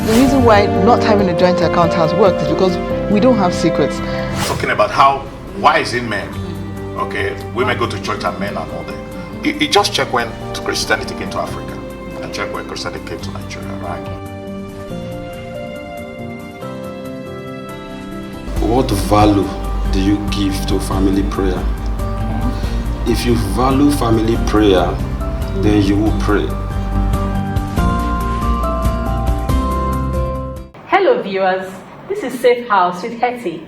The reason why not having a joint account has worked is because we don't have secrets. Talking about how wise in men, okay, women go to church and men are not there. You just check when Christianity came to Africa and check when Christianity came to Nigeria, right? What value do you give to family prayer? If you value family prayer, then you will pray. Hello viewers, this is Safe House with Hetty.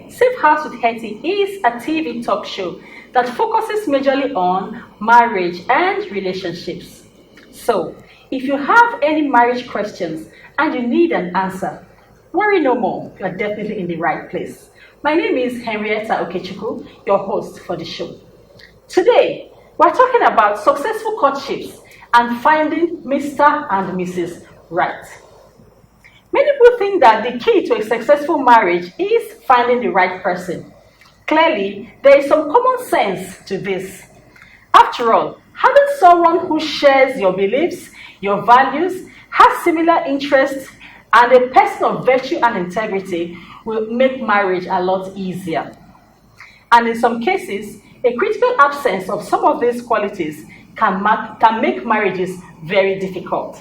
Safe House with Hetty is a TV talk show that focuses majorly on marriage and relationships. So, if you have any marriage questions and you need an answer, worry no more, you are definitely in the right place. My name is Henrietta Okechukwu, your host for the show. Today, we're talking about successful courtships and finding Mr. and Mrs. Right. Many people think that the key to a successful marriage is finding the right person. Clearly, there is some common sense to this. After all, having someone who shares your beliefs, your values, has similar interests, and a person of virtue and integrity will make marriage a lot easier. And in some cases, a critical absence of some of these qualities can make marriages very difficult.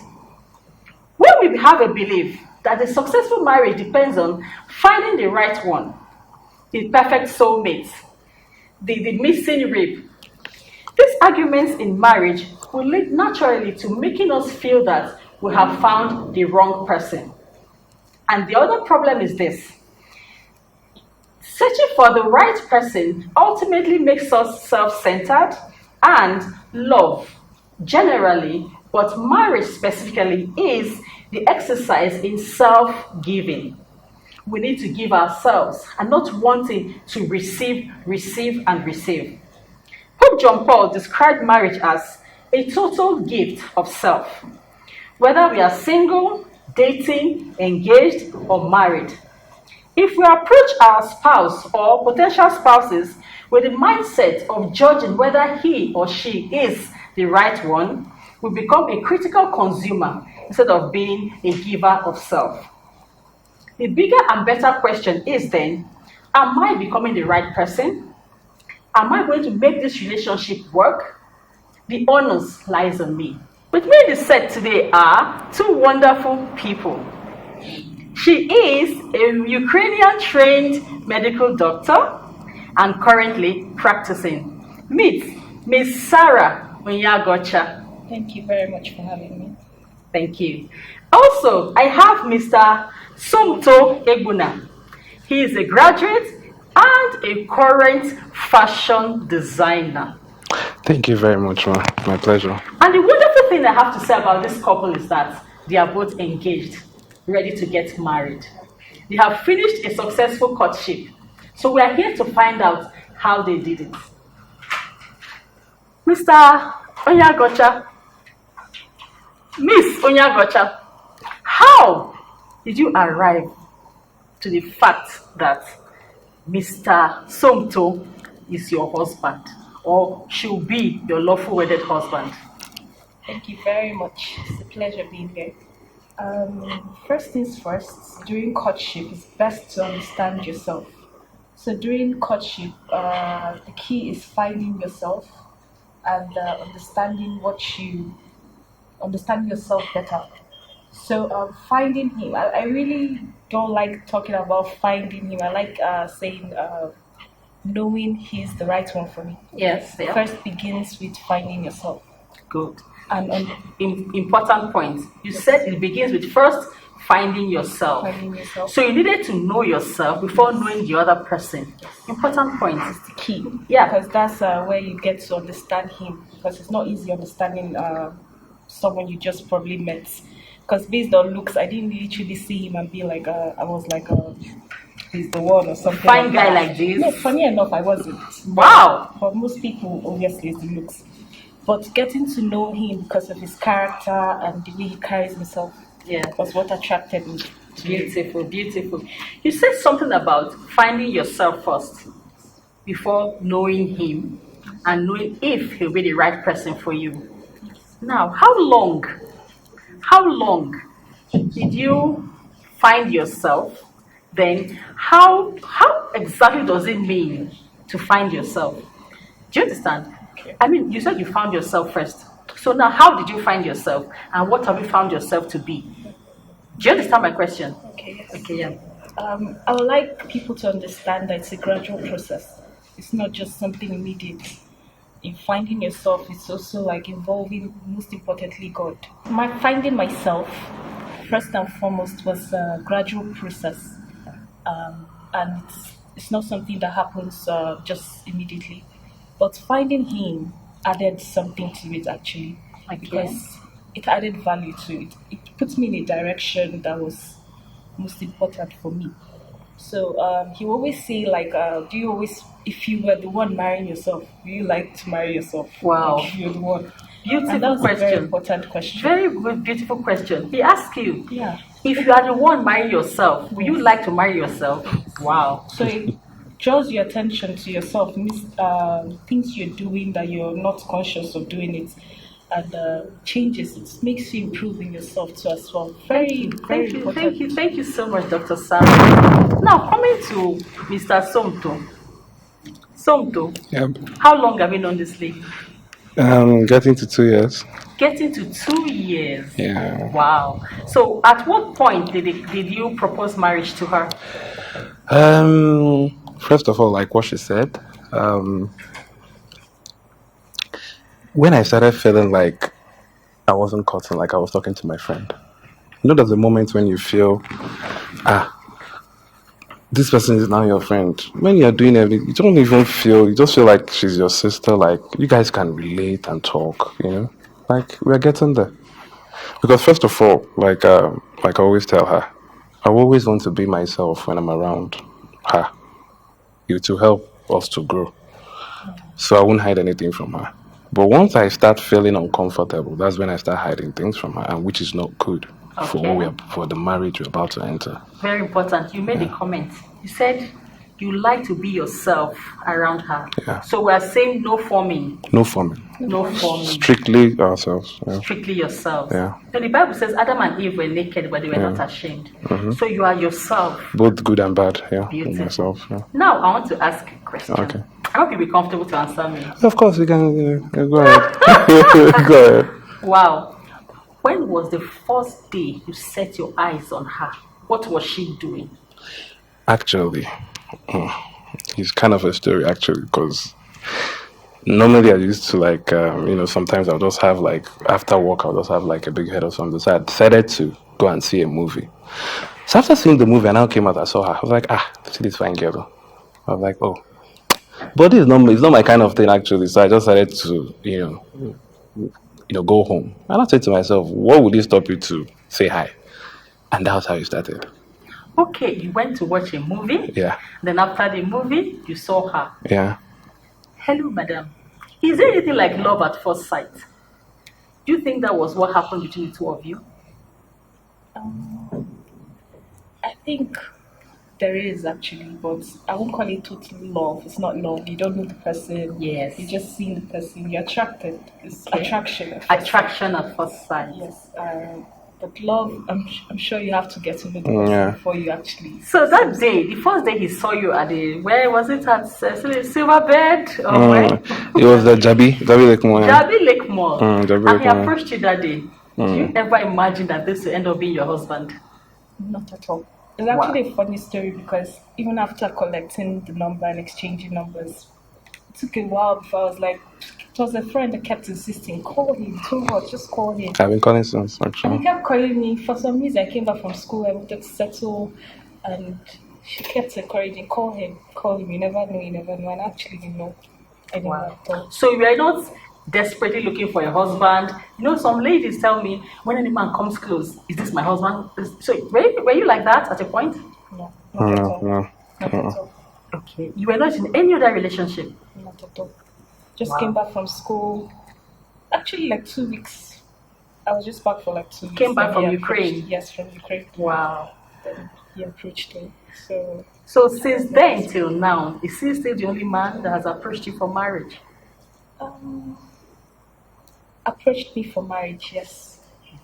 When we have a belief that a successful marriage depends on finding the right one, the perfect soulmate, the missing rib, these arguments in marriage will lead naturally to making us feel that we have found the wrong person. And the other problem is this: searching for the right person ultimately makes us self-centered and love generally, but marriage specifically, is the exercise in self-giving. We need to give ourselves and not wanting to receive, and receive. Pope John Paul described marriage as a total gift of self. Whether we are single, dating, engaged, or married, if we approach our spouse or potential spouses with the mindset of judging whether he or she is the right one, we become a critical consumer instead of being a giver of self. The bigger and better question is then, am I becoming the right person? Am I going to make this relationship work? The onus lies on me. With me in the set today are two wonderful people. She is a Ukrainian-trained medical doctor and currently practicing. Meet Miss Sarah Onyagocha. Thank you very much for having me. Thank you. Also, I have Mr. Somto Egbuna. He is a graduate and a current fashion designer. Thank you very much, ma. My pleasure. And the wonderful thing I have to say about this couple is that they are both engaged, ready to get married. They have finished a successful courtship. So we are here to find out how they did it. Mr. Onyagocha, Miss Onyagocha, how did you arrive to the fact that Mr. Somto is your husband, or should be your lawful wedded husband? Thank you very much. It's a pleasure being here. First things first, during courtship, it's best to understand yourself. So during courtship, the key is finding yourself and understanding yourself better. So finding him, I really don't like talking about finding him. I like saying knowing he's the right one for me. Yes. Yeah. First begins with finding yourself. Good. And important point. You said it begins with first finding yourself. Finding yourself. So you needed to know yourself before knowing the other person. Important point. It's the key. Yeah. Because that's where you get to understand him. Because it's not easy understanding someone you just probably met. Because based on looks, I didn't literally see him and be like, I was like, he's the one or something. Fine guy like this. No, funny enough, I wasn't. Wow. For most people, obviously, it's the looks. But getting to know him because of his character and the way he carries himself, was what attracted me. Beautiful, beautiful. You said something about finding yourself first before knowing him. and knowing if he'll be the right person for you. Now, how long did you find yourself? Then how exactly does it mean to find yourself? Do you understand? I mean, you said you found yourself first. So now how did you find yourself and what have you found yourself to be? Do you understand my question? Okay, yes. Okay, yeah. I would like people to understand that it's a gradual process. It's not just something immediate. In finding yourself, it's also like involving, most importantly, God. My finding myself, first and foremost, was a gradual process, and it's not something that happens just immediately. But finding Him added something to it actually, because it added value to it. It puts me in a direction that was most important for me. So he will always say, like, do you always, if you were the one marrying yourself, do you like to marry yourself? Wow. If you're the one. Beautiful And that's question. a very important question. Very good, beautiful question. He asked you, Yeah. if you are the one marrying yourself, would you like to marry yourself? Wow. So it draws your attention to yourself, things you're doing that you're not conscious of doing it, and changes. It makes you improve in yourself too as well. Very important. Thank you so much, Dr. Sam. Now, coming to Mr. Somto. Somto, Yep. how long have you known this lady? Getting to 2 years. Getting to 2 years. Yeah. Wow. So, at what point did you propose marriage to her? First of all, like what she said, when I started feeling like I wasn't cutting, like I was talking to my friend. You know, there's a moment when you feel, this person is now your friend. When you're doing everything, you don't even feel, you just feel like she's your sister. Like, you guys can relate and talk, you know? Like, we're getting there. Because first of all, like I always tell her, I always want to be myself when I'm around her. You to help us to grow. So I won't hide anything from her. But once I start feeling uncomfortable, that's when I start hiding things from her, and which is not good for the marriage we're about to enter. Very important. You made a comment. You said you like to be yourself around her. Yeah. So we are saying no forming. No forming. No forming. Strictly ourselves. Yeah. Strictly yourself. Yeah. So the Bible says Adam and Eve were naked, but they were not ashamed. So you are yourself. Both good and bad. Yeah. Beautiful. Myself. Yeah. Now I want to ask a question. Okay. I hope you'll be comfortable to answer me. Of course, we can. Go ahead. Go ahead. Wow. When was the first day you set your eyes on her? What was she doing? Actually, it's kind of a story, actually, because normally I used to, like, sometimes I'll just have, like, after work, I'll just have, like, a big head or something. So I decided to go and see a movie. So after seeing the movie, I now came out, I saw her. I was like, see this fine girl. I was like, oh. But it's not my kind of thing, actually. So I just decided to, go home. And I said to myself, what would it stop you to say hi? And that's how it started. Okay, you went to watch a movie. Yeah. Then after the movie, you saw her. Yeah. Hello, madam. Is there anything like love at first sight? Do you think that was what happened between the two of you? I think there is actually, but I won't call it total love. It's not love. You don't know the person. Yes. You just see the person. You're attracted. It's Okay. attraction. Attraction at first sight. Yes. But love, I'm sure you have to get to know the person before you actually. So that day, the first day he saw you at where was it, at Silverbed? Or where? It was the Jabi Lake Mall. Jabi Lake Mall. Jabi And Lake he Mall. approached you that day. Do you ever imagine that this will end up being your husband? Not at all. It's actually a funny story because even after collecting the number and exchanging numbers, it took a while before I was like, it was a friend that kept insisting, call him, too much, just call him. I've been calling since, And actually. he kept calling me. For some reason, I came back from school, I wanted to settle, and she kept encouraging, call him, you never know, and I actually didn't know anyone at all. So you are not desperately looking for a husband. You know, some ladies tell me, when any man comes close, is this my husband? So were you like that at a point? No, not at all. No. Not at all. Okay. You were not in any other relationship? Not at all. Just came back from school. Actually, like 2 weeks. I was just back for like 2 weeks. Came back Then from he Ukraine? approached- Yes, from Ukraine. Wow. Then he approached me. So since then till now, is he still the only man that has approached you for marriage? Approached me for marriage, yes.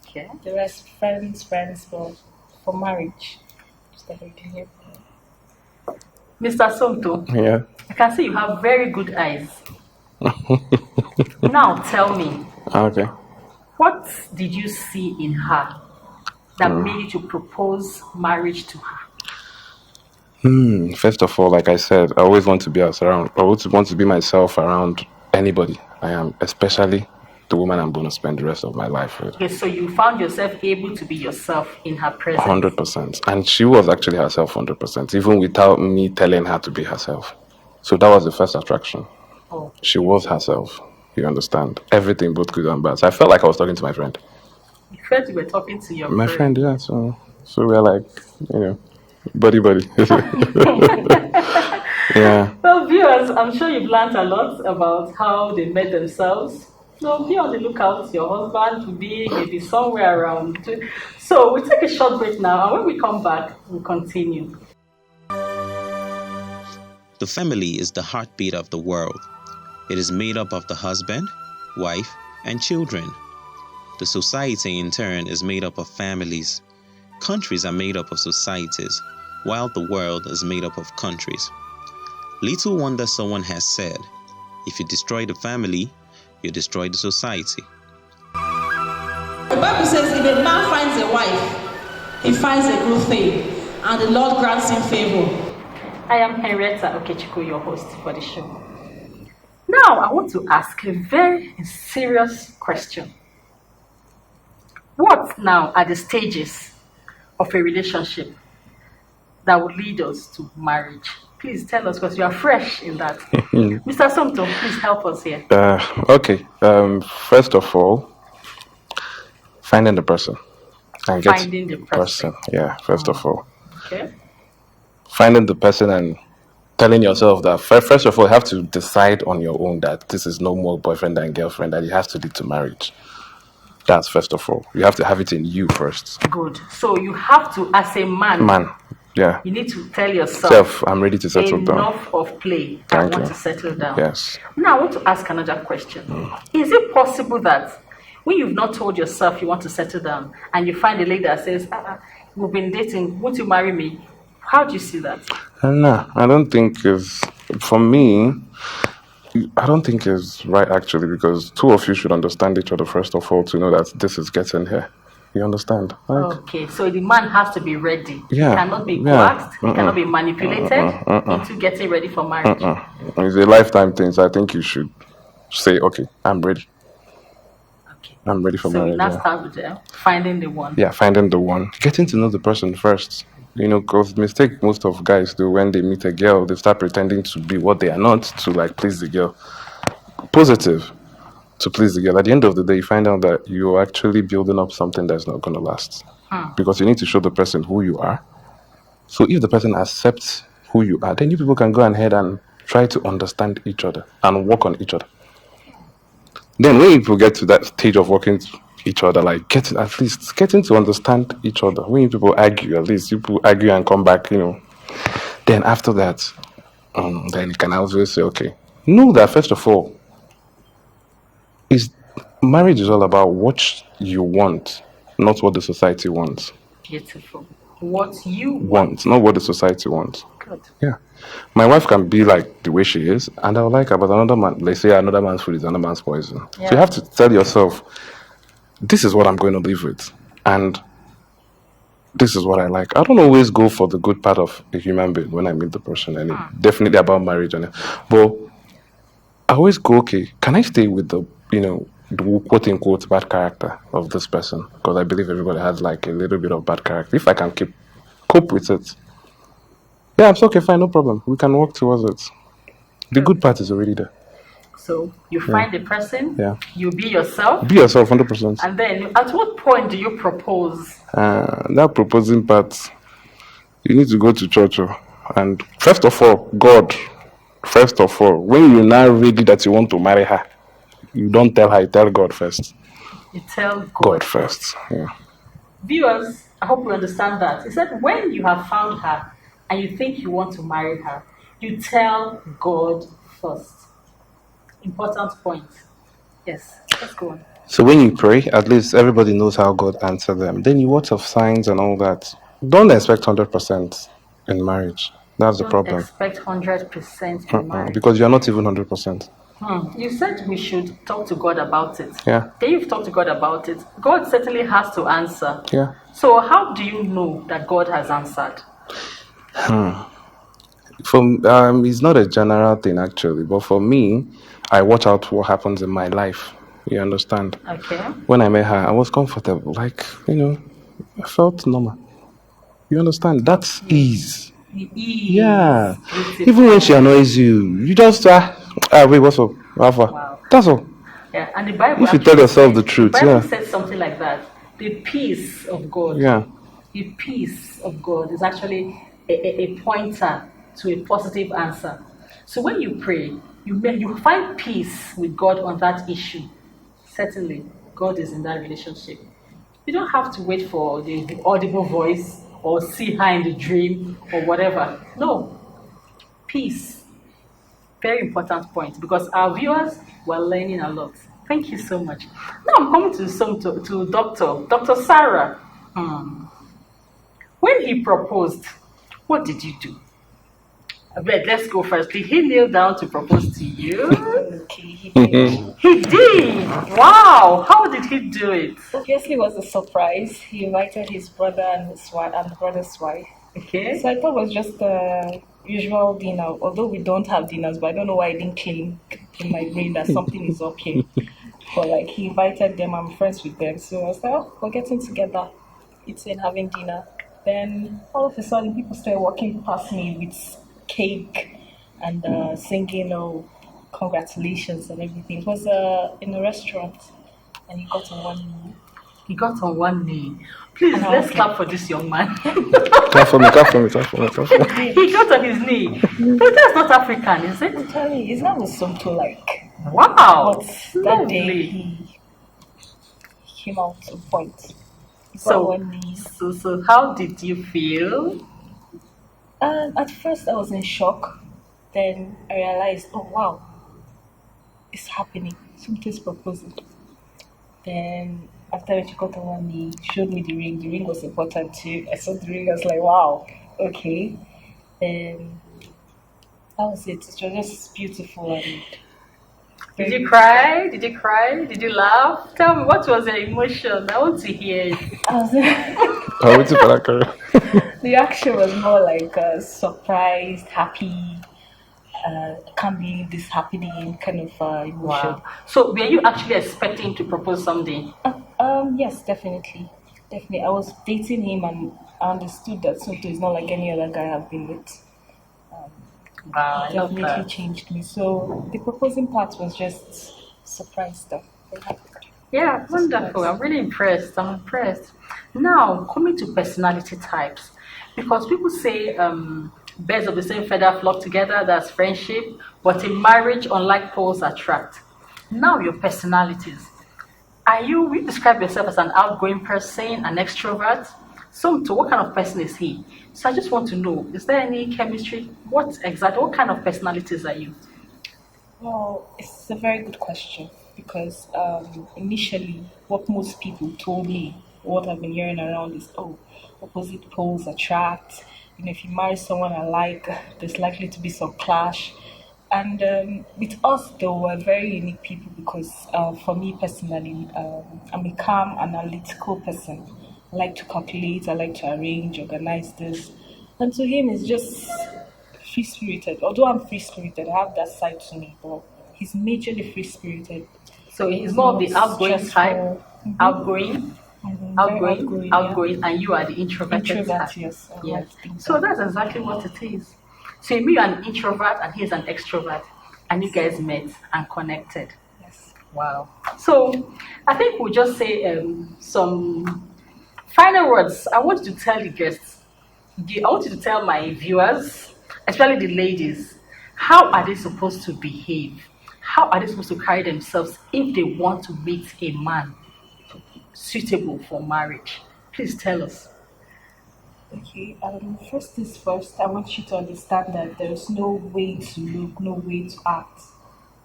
Okay. The rest friends, but for marriage. Just like we can hear. Mr. Somto, Yeah. I can see you have very good eyes. Now tell me, Okay. what did you see in her that made you to propose marriage to her? First of all, like I said, I always want to be around. I always want to be myself around anybody I am, especially the woman I'm going to spend the rest of my life with. Okay, so you found yourself able to be yourself in her presence. 100%. And she was actually herself 100%, even without me telling her to be herself. So that was the first attraction. Oh, She was herself. You understand? Everything, both good and bad. So I felt like I was talking to my friend. you felt you were talking to your My friend, yeah. So we're like, buddy. Yeah. Well, viewers, I'm sure you've learned a lot about how they met themselves. So be on the lookout. Your husband will be maybe somewhere around. So we'll take a short break now, and when we come back, we'll continue. The family is the heartbeat of the world. It is made up of the husband, wife, and children. The society, in turn, is made up of families. Countries are made up of societies, while the world is made up of countries. Little wonder someone has said, if you destroy the family, you destroy the society. The Bible says, if a man finds a wife, he finds a good thing, and the Lord grants him favor. I am Henrietta Okechukwu, your host for the show. Now, I want to ask a very serious question. What now are the stages of a relationship that would lead us to marriage? Please tell us, because you are fresh in that. Mr. Somto, please help us here. Okay. First of all, finding the person. And Finding the person. Yeah, first of all. Okay. Finding the person and telling yourself that, first of all, you have to decide on your own that this is no more boyfriend and girlfriend, that it has to lead to marriage. That's first of all. You have to have it in you first. Good. So you have to, as a man, yeah. You need to tell yourself, I'm ready to settle down. Enough of play. I want to settle down. Yes. Now, I want to ask another question. Is it possible that when you've not told yourself you want to settle down and you find a lady that says, we've been dating, won't you marry me? How do you see that? No, I don't think for me, I don't think it's right actually, because two of you should understand each other first of all to know that this is getting here. You understand? Okay, so the man has to be ready. Yeah. He cannot be coaxed. He cannot be manipulated into getting ready for marriage. It's a lifetime thing, so I think you should say, okay, I'm ready. Okay. I'm ready for marriage. So let's start with finding the one. Yeah, finding the one. Getting to know the person first. Because the mistake most of guys do when they meet a girl, they start pretending to be what they are not to please the girl. Positive. To please the girl. At the end of the day, you find out that you're actually building up something that's not going to last. Because you need to show the person who you are. So if the person accepts who you are, then you people can go ahead and try to understand each other and work on each other. Then when people get to that stage of working each other, getting to understand each other. When people argue, at least people argue and come back, Then after that, then you can always say, okay, know that first of all, marriage is all about what you want, not what the society wants. Beautiful. What you want, not what the society wants. Good. Yeah. My wife can be like the way she is, and I will like her, but another man, they say another man's food is another man's poison. Yeah. So you have to tell yourself, this is what I'm going to live with, and this is what I like. I don't always go for the good part of a human being when I meet the person, and it's definitely about marriage, but I always go, okay, can I stay with the quote unquote bad character of this person? Because I believe everybody has a little bit of bad character. If I can cope with it, yeah, it's okay, fine, no problem. We can work towards it. The good part is already there. So you find a person, you be yourself. Be yourself, 100%. And then at what point do you propose? That proposing part, you need to go to church. And first of all, God, when you're now ready that you want to marry her, you don't tell her, you tell God first. You tell God first. Yeah. Viewers, I hope you understand that. He said when you have found her and you think you want to marry her, you tell God first. Important point. Yes, let's go on. So when you pray, at least everybody knows how God answered them. Then you what of signs and all that? Don't expect 100% in marriage. That's the Don't problem. expect 100% in marriage. Because you're not even 100%. You said we should talk to God about it. Yeah. Then you've talked to God about it. God certainly has to answer. Yeah. So how do you know that God has answered? It's not a general thing actually, but for me, I watch out what happens in my life. You understand? Okay. When I met her, I was comfortable. Like, I felt normal. You understand? That's ease. Yeah. Beautiful. Even when she annoys you, you just wait, what's up? Alpha. Wow. That's all. Yeah, and the Bible. If you tell yourself the truth, the Bible yeah. says something like that. The peace of God. Yeah. The peace of God is actually a pointer to a positive answer. So when you pray, you find peace with God on that issue. Certainly, God is in that relationship. You don't have to wait for the audible voice or see her in the dream or whatever. No. Peace. Very important point because our viewers were learning a lot. Thank you so much. Now I'm coming to Dr. Sarah. When he proposed, what did you do? But let's go first. Did he kneel down to propose to you? Okay, he did. He did. Wow. How did he do it? Obviously, it was a surprise. He invited his brother and his wife and the brother's wife. Okay. So I thought it was just a usual dinner. Although we don't have dinners, but I don't know why I didn't claim in my brain that something is up here. But like he invited them, I'm friends with them. So I was like, oh, we're getting together, eating, having dinner. Then all of a sudden, people started walking past me with cake and singing, oh, congratulations and everything. It was in a restaurant, and he got on one knee. He got on one knee. Please, And I let's was clap for this young man. Clap for me. He got on his knee. But that's not African, is it? I'm telling you, his name was something like. Wow. But that day Lovely. he came out to point. He got So, on one knee. so how did you feel? At first, I was in shock. Then I realized, oh wow, it's happening. Something's proposing. Then after when she got on one knee, showed me the ring. The ring was important too. I saw the ring. I was like, wow, okay. Then that was it. It was just beautiful and. Did you cry? Did you cry? Did you laugh? Tell me, what was your emotion? I want to hear it. I waited for that career. The action was more like surprised, happy. Can't believe this happening kind of emotion. Wow. So, were you actually expecting to propose someday? Yes, definitely. I was dating him and I understood that Soto is not like any other guy I've been with. Wow, I love Definitely that. changed me. So the proposing part was just surprise stuff. Yeah, wonderful. I'm really impressed. I'm impressed. Now, coming to personality types, because people say birds of the same feather flock together, that's friendship, but in marriage, unlike poles attract. Now, your personalities. You describe yourself as an outgoing person, an extrovert? So, what kind of person is he? So, I just want to know, is there any chemistry? What kind of personalities are you? Well, it's a very good question because initially, what most people told me, what I've been hearing around is, oh, opposite poles attract. If you marry someone I like, there's likely to be some clash. And with us, though, we're very unique people because for me personally, I'm a calm, analytical person. I like to calculate, I like to arrange, organize this. And to him, it's just free-spirited. Although I'm free-spirited, I have that side to me, but he's majorly free-spirited. So he's more of the outgoing type, Mm-hmm. outgoing, Outgoing, and you are the introverted type. Yes. Yes. So that's exactly what it is. So you mean you're an introvert and he's an extrovert, and you guys met and connected. Yes. Wow. So I think we'll just say some final words. I want you to tell the guests. I want you to tell my viewers, especially the ladies, how are they supposed to behave? How are they supposed to carry themselves if they want to meet a man suitable for marriage? Please tell us. Okay, first things first, I want you to understand that there's no way to look, no way to act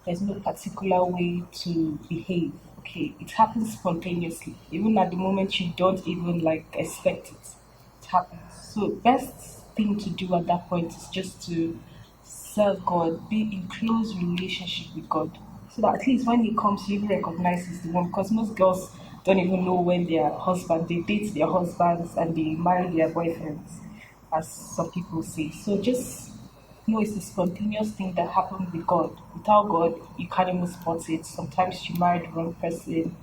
There's no particular way to behave. Okay, it happens spontaneously. Even at the moment you don't even like expect it, it happens. So best thing to do at that point is just to serve God, be in close relationship with God, so that at least when He comes, you recognize He's the one. Because most girls don't even know when their husband, they date their husbands and they marry their boyfriends, as some people say. So just know it's a spontaneous thing that happened with God. Without God, you can't even spot it. Sometimes you marry the wrong person.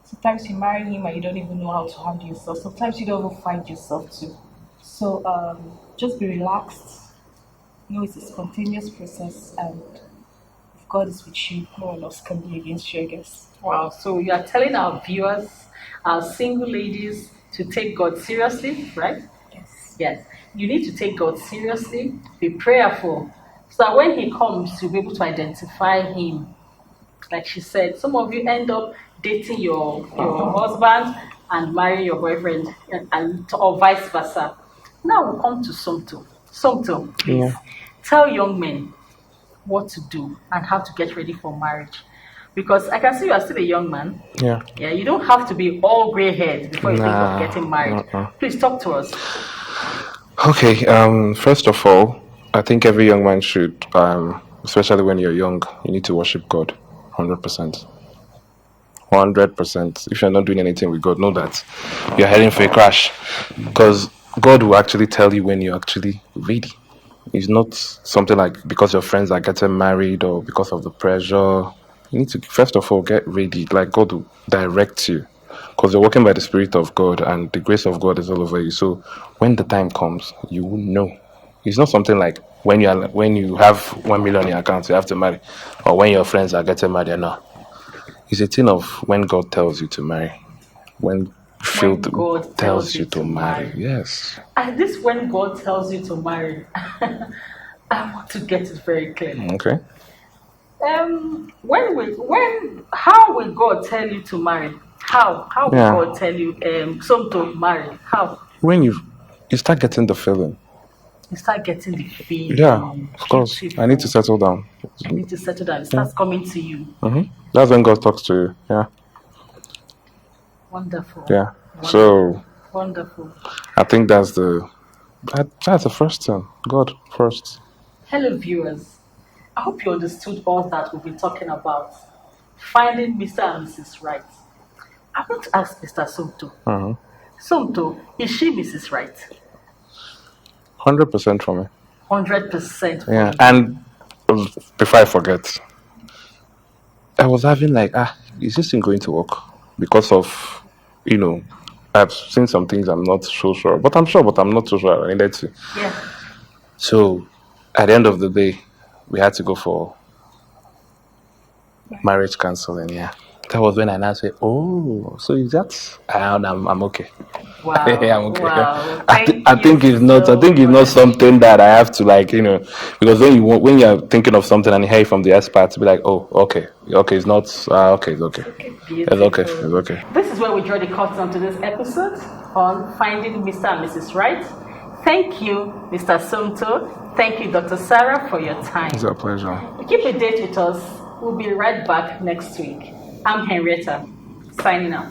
Sometimes you marry him and you don't even know how to handle yourself. Sometimes you don't even find yourself too. So just be relaxed. Know it's a spontaneous process, and if God is with you, no one else can be against you, I guess. Wow, so you are telling our viewers, our single ladies, to take God seriously, right? Yes. Yes. You need to take God seriously, be prayerful, so that when He comes, you'll be able to identify Him. Like she said, some of you end up dating your husband and marrying your boyfriend, or vice versa. Now we'll come to Somto. Somto, please tell young men what to do and how to get ready for marriage. Because I can see you are still a young man. Yeah. Yeah, you don't have to be all grey haired before you think of getting married. Please talk to us. Okay. First of all, I think every young man should, especially when you're young, you need to worship God, 100%. 100%. If you're not doing anything with God, know that you're heading for a crash, because God will actually tell you when you're actually ready. It's not something like because your friends are getting married or because of the pressure. You need to first of all get ready. Like God will direct you, because you're walking by the Spirit of God and the grace of God is all over you. So when the time comes, you will know. It's not something like when you have 1 million in your account, you have to marry, or when your friends are getting married. No, it's a thing of when God tells you to marry. When God tells you to marry. Yes. And this when God tells you to marry, I want to get it very clearly. Okay. How will God tell you to marry? How will God tell you some to marry? How? When you start getting the feeling. You start getting the feeling. Yeah, of course. Beautiful. I need to settle down. I need to settle down. It starts coming to you. That's when God talks to you. Yeah. Wonderful. Yeah. Wonderful. So. Wonderful. I think that's the first thing. God first. Hello, viewers. I hope you understood all that we've been talking about. Finding Mr. and Mrs. Right. I want to ask Mr. Somto. Somto, is she Mrs. Right? 100% for me. 100% for Yeah. you. And before I forget, I was having like, is this thing going to work? Because of, I've seen some things I'm not so sure. But I'm sure, but I'm not so sure. I needed to. Yeah. So, at the end of the day, we had to go for marriage counseling. Yeah. That was when I now said, "Oh, so is that?" I'm okay. Wow. I'm okay. Wow. I think it's not. I think it's not something that I have to because when you're thinking of something and you hear it from the experts, be like, "Oh, okay, it's not. Okay, it's okay. It's okay. It's okay." This is where we draw the curtain to this episode on finding Mr. and Mrs. Right. Thank you, Mr. Somto. Thank you, Dr. Sarah, for your time. It's a pleasure. Keep a date with us. We'll be right back next week. I'm Henrietta, signing out.